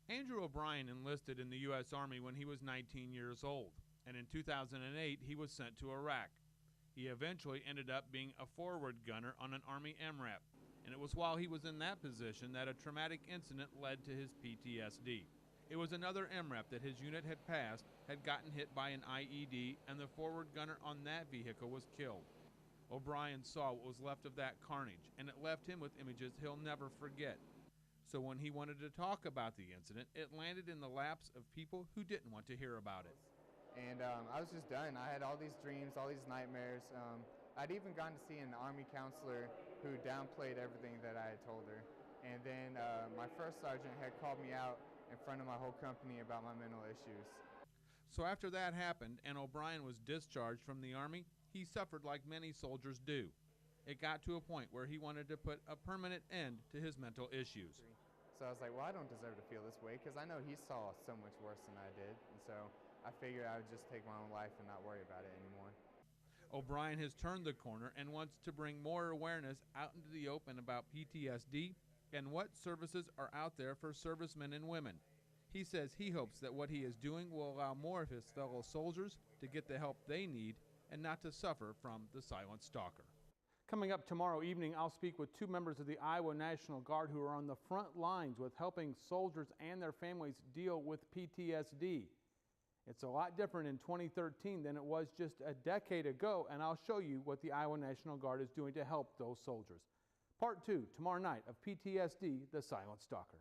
Andrew O'Brien enlisted in the U.S. Army when he was 19 years old, and in 2008 he was sent to Iraq. He eventually ended up being a forward gunner on an Army MRAP, and it was while he was in that position that a traumatic incident led to his PTSD. It was another MRAP that his unit had passed, had gotten hit by an IED, and the forward gunner on that vehicle was killed. O'Brien saw what was left of that carnage, and it left him with images he'll never forget. So when he wanted to talk about the incident, it landed in the laps of people who didn't want to hear about it. And I was just done. I had all these dreams, all these nightmares. I'd even gone to see an Army counselor who downplayed everything that I had told her. And then my first sergeant had called me out in front of my whole company about my mental issues. So after that happened and O'Brien was discharged from the Army, he suffered like many soldiers do. It got to a point where he wanted to put a permanent end to his mental issues. So I was like, well, I don't deserve to feel this way because I know he saw so much worse than I did. And so I figured I would just take my own life and not worry about it anymore. O'Brien has turned the corner and wants to bring more awareness out into the open about PTSD and what services are out there for servicemen and women. He says he hopes that what he is doing will allow more of his fellow soldiers to get the help they need and not to suffer from the silent stalker. Coming up tomorrow evening, I'll speak with two members of the Iowa National Guard who are on the front lines with helping soldiers and their families deal with PTSD. It's a lot different in 2013 than it was just a decade ago, and I'll show you what the Iowa National Guard is doing to help those soldiers. Part 2 tomorrow night of PTSD, the Silent Stalker.